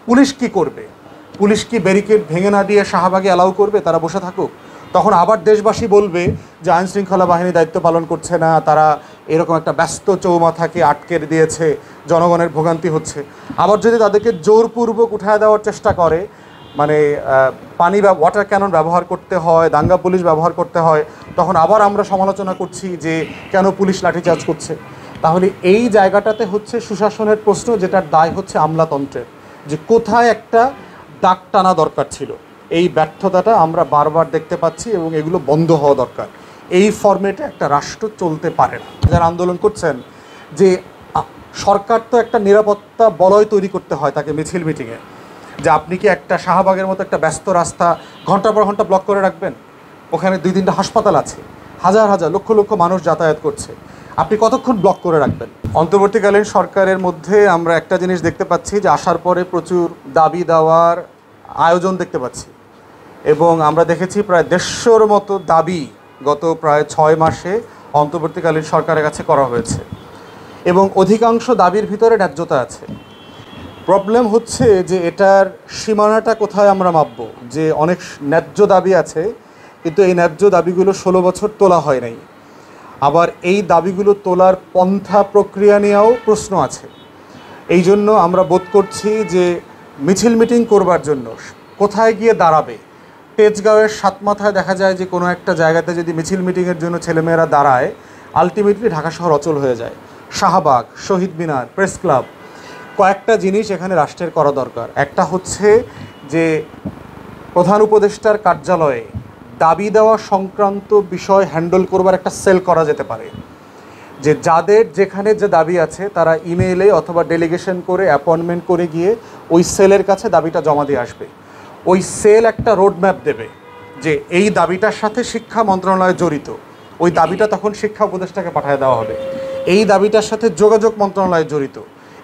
Police কি করবে? Police কি ব্যারিকেড ভেঙে না দিয়ে শাহবাগে অ্যালাউ করবে তারা বসে থাকুক? তখন আবার দেশবাসী বলবে যে আইনশৃঙ্খলা বাহিনী দায়িত্ব পালন করছে না, তারা এরকম একটা ব্যস্ত চৌমাথাকে আটকে দিয়েছে, জনগণের ভোগান্তি হচ্ছে। আবার যদি তাদেরকে জোরপূর্বক উঠায় দেওয়ার চেষ্টা করে, মানে পানি বা ওয়াটার ক্যানন ব্যবহার করতে হয়, দাঙ্গা পুলিশ ব্যবহার করতে হয়, তখন আবার আমরা সমালোচনা করছি যে কেন পুলিশ লাঠিচার্জ করছে। তাহলে এই জায়গাটাতে হচ্ছে সুশাসনের প্রশ্ন, যেটার দায় হচ্ছে আমলাতন্ত্রের, যে কোথায় একটা দাগ টানা দরকার ছিল। এই ব্যর্থতাটা আমরা বারবার দেখতে পাচ্ছি এবং এগুলো বন্ধ হওয়া দরকার। এই ফরম্যাটে একটা রাষ্ট্র চলতে পারে না। যারা আন্দোলন করছেন যে সরকার তো একটা নিরাপত্তা বলয় তৈরি করতে হয় তাকে মিছিল মিটিংয়ে, যে আপনি কি একটা শাহবাগের মতো একটা ব্যস্ত রাস্তা ঘন্টার পর ঘন্টা ব্লক করে রাখবেন? ওখানে 2-3টা হাসপাতাল আছে, হাজার হাজার লক্ষ লক্ষ মানুষ যাতায়াত করছে, আপনি কতক্ষণ ব্লক করে রাখবেন? অন্তর্বর্তীকালীন সরকারের মধ্যে আমরা একটা জিনিস দেখতে পাচ্ছি যে আসার পরে প্রচুর দাবি দেওয়ার আয়োজন দেখতে পাচ্ছি, এবং আমরা দেখেছি প্রায় 150-র মতো দাবি গত প্রায় 6 মাসে অন্তর্বর্তীকালীন সরকারের কাছে করা হয়েছে, এবং অধিকাংশ দাবির ভিতরে ন্যায্যতা আছে। প্রবলেম হচ্ছে যে এটার সীমানাটা কোথায় আমরা মাপব? যে অনেক ন্যায্য দাবি আছে, কিন্তু এই ন্যায্য দাবিগুলো 16 বছর তোলা হয় নাই। আবার এই দাবিগুলো তোলার পন্থা প্রক্রিয়া নিয়েও প্রশ্ন আছে। এই জন্য আমরা বোধ করছি যে মিছিল মিটিং করবার জন্য কোথায় গিয়ে দাঁড়াবে? তেজগাঁওয়ের সাতমাথায় দেখা যায় যে কোনো একটা জায়গাতে যদি মিছিল মিটিংয়ের জন্য ছেলেমেয়েরা দাঁড়ায়, আলটিমেটলি ঢাকা শহর অচল হয়ে যায়। শাহবাগ, শহীদ মিনার, প্রেস ক্লাব, কয়েকটা জিনিস এখানে রাষ্ট্রের করা দরকার। একটা হচ্ছে যে প্রধান উপদেষ্টার কার্যালয়ে দাবি দেওয়া সংক্রান্ত বিষয় হ্যান্ডেল করবার একটা সেল করা যেতে পারে, যে যাদের যেখানে যে দাবি আছে তারা ইমেইলে অথবা ডেলিগেশন করে অ্যাপয়েন্টমেন্ট করে গিয়ে ওই সেলের কাছে দাবিটা জমা দিয়ে আসবে। ওই সেল একটা রোডম্যাপ দেবে যে এই দাবিটার সাথে শিক্ষা মন্ত্রণালয় জড়িত, ওই দাবিটা তখন শিক্ষা উপদেষ্টাকে পাঠিয়ে দেওয়া হবে। এই দাবিটার সাথে যোগাযোগ মন্ত্রণালয় জড়িত,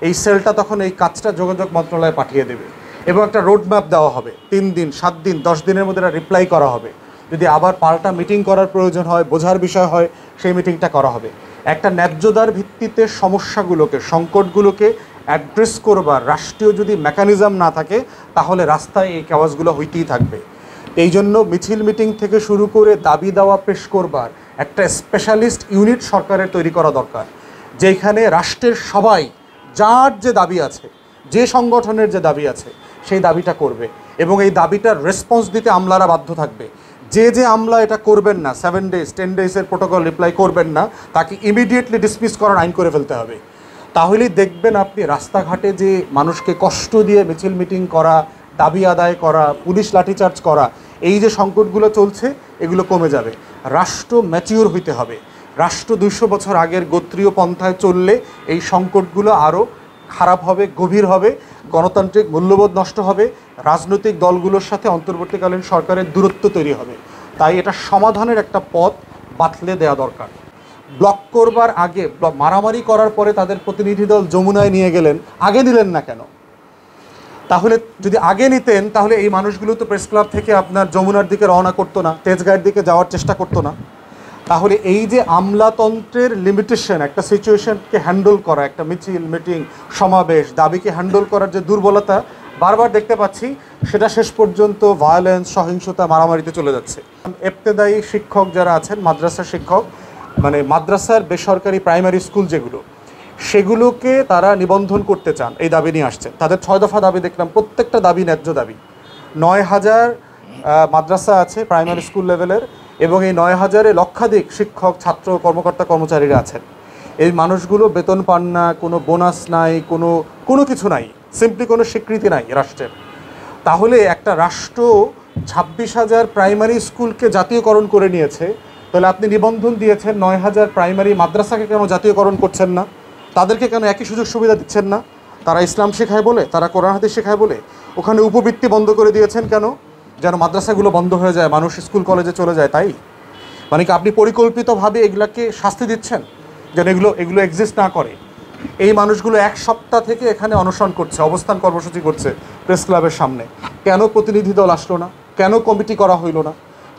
এই সেলটা তখন এই কাজটা যোগাযোগ মন্ত্রণালয়ে পাঠিয়ে দেবে, এবং একটা রোডম্যাপ দেওয়া হবে। 3 দিন, 7 দিন, 10 দিনের মধ্যে এটা রিপ্লাই করা হবে। যদি আবার পাল্টা মিটিং করার প্রয়োজন হয়, বোঝার বিষয় হয়, সেই মিটিংটা করা হবে। একটা ন্যায্যতার ভিত্তিতে সমস্যাগুলোকে, সংকটগুলোকে অ্যাড্রেস করবার রাষ্ট্রীয় যদি মেকানিজম না থাকে, তাহলে রাস্তায় এই আওয়াজগুলো হইতেই থাকবে। এই জন্য মিছিল মিটিং থেকে শুরু করে দাবি দেওয়া পেশ করবার একটা স্পেশালিস্ট ইউনিট সরকারের তৈরি করা দরকার, যেখানে রাষ্ট্রের সবাই যার যে দাবি আছে, যে সংগঠনের যে দাবি আছে, সেই দাবিটা করবে, এবং এই দাবিটার রেসপন্স দিতে আমলারা বাধ্য থাকবে। যে আমলা এটা করবেন না, 7 ডেজ 10 ডেজের প্রোটোকল রিপ্লাই করবেন না, তাকে ইমিডিয়েটলি ডিসমিস করার আইন করে ফেলতে হবে। তাহলেই দেখবেন আপনি রাস্তাঘাটে যে মানুষকে কষ্ট দিয়ে মিছিল মিটিং করা, দাবি আদায় করা, পুলিশ লাঠিচার্জ করা, এই যে সংকটগুলো চলছে, এগুলো কমে যাবে। রাষ্ট্র ম্যাচিওর হইতে হবে। রাষ্ট্র 200 বছর আগের গোত্রীয় পন্থায় চললে এই সংকটগুলো আরও খারাপ হবে, গভীর হবে, গণতান্ত্রিক মূল্যবোধ নষ্ট হবে, রাজনৈতিক দলগুলোর সাথে অন্তর্বর্তীকালীন সরকারের দূরত্ব তৈরি হবে। তাই এটা সমাধানের একটা পথ বাতলে দেওয়া দরকার। ব্লক করবার আগে, মারামারি করার পরে তাদের প্রতিনিধি দল যমুনায় নিয়ে গেলেন, আগে নিলেন না কেন? তাহলে যদি আগে নিতেন, তাহলে এই মানুষগুলো তো প্রেস ক্লাব থেকে আপনার যমুনার দিকে রওনা করতো না, তেজগাঁয়ের দিকে যাওয়ার চেষ্টা করতো না। তাহলে এই যে আমলাতন্ত্রের লিমিটেশন, একটা সিচুয়েশনকে হ্যান্ডেল করা, একটা মিছিল মিটিং সমাবেশ দাবিকে হ্যান্ডেল করার যে দুর্বলতা বারবার দেখতে পাচ্ছি, সেটা শেষ পর্যন্ত ভায়োলেন্স, সহিংসতা, মারামারিতে চলে যাচ্ছে। ইবতেদায়ী শিক্ষক যারা আছেন, মাদ্রাসা শিক্ষক, মানে মাদ্রাসার বেসরকারি প্রাইমারি স্কুল যেগুলো, সেগুলোকে তারা নিবন্ধন করতে চান, এই দাবি নিয়ে আসছেন। তাদের 6 দফা দাবি দেখলাম, প্রত্যেকটা দাবি ন্যায্য দাবি। 9000 মাদ্রাসা আছে প্রাইমারি স্কুল লেভেলের, এবং এই 9000-এ লক্ষাধিক শিক্ষক, ছাত্র, কর্মকর্তা, কর্মচারীরা আছেন। এই মানুষগুলো বেতন পান না, কোনো বোনাস নাই, কোনো কিছু নাই, সিম্পলি কোনো স্বীকৃতি নাই রাষ্ট্রের। তাহলে একটা রাষ্ট্র 26,000 প্রাইমারি স্কুলকে জাতীয়করণ করে নিয়েছে, তাহলে আপনি নিবন্ধন দিয়েছেন 9000 প্রাইমারি মাদ্রাসাকে, কেন জাতীয়করণ করছেন না? তাদেরকে কেন একই সুযোগ সুবিধা দিচ্ছেন না? তারা ইসলাম শেখায় বলে, তারা কোরআন হাদিস শেখায় বলে ওখানে উপবৃত্তি বন্ধ করে দিয়েছেন কেন? যেন মাদ্রাসাগুলো বন্ধ হয়ে যায়, মানুষ স্কুল কলেজে চলে যায়, তাই? মানে কি আপনি পরিকল্পিতভাবে এগুলাকে শাস্তি দিচ্ছেন যেন এগুলো এক্সিস্ট না করে? এই মানুষগুলো 1 সপ্তাহ থেকে এখানে অনশন করছে, অবস্থান কর্মসূচি করছে প্রেস ক্লাবের সামনে। কেন প্রতিনিধি দল আসলো না? কেন কমিটি করা হইল না?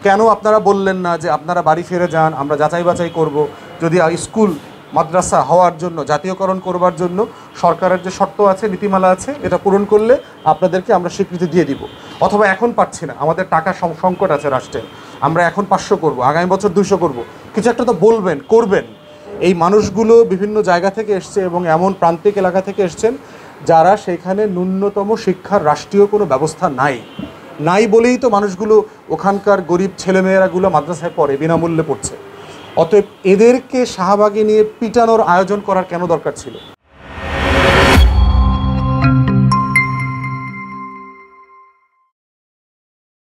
কেন আপনারা বললেন না যে আপনারা বাড়ি ফিরে যান, আমরা যাচাই বাছাই করব, যদি স্কুল মাদ্রাসা হওয়ার জন্য, জাতীয়করণ করবার জন্য সরকারের যে শর্ত আছে, নীতিমালা আছে, এটা পূরণ করলে আপনাদেরকে আমরা স্বীকৃতি দিয়ে দিব। অথবা এখন পাচ্ছি না, আমাদের টাকা সংকট আছে রাষ্ট্রের, আমরা এখন 500 করব, আগামী বছর 200 করব, কিছু একটা তো বলবেন, করবেন। এই মানুষগুলো বিভিন্ন জায়গা থেকে এসছে এবং এমন প্রান্তিক এলাকা থেকে এসছেন যারা সেখানে ন্যূনতম শিক্ষার রাষ্ট্রীয় কোনো ব্যবস্থা নাই বলেই তো মানুষগুলো, ওখানকার গরিব ছেলেমেয়েরাগুলো মাদ্রাসায় পড়ে, বিনামূল্যে পড়ছে। অতএব এদেরকে শাহবাগে নিয়ে পিটানোর আয়োজন করার কেন দরকার ছিল?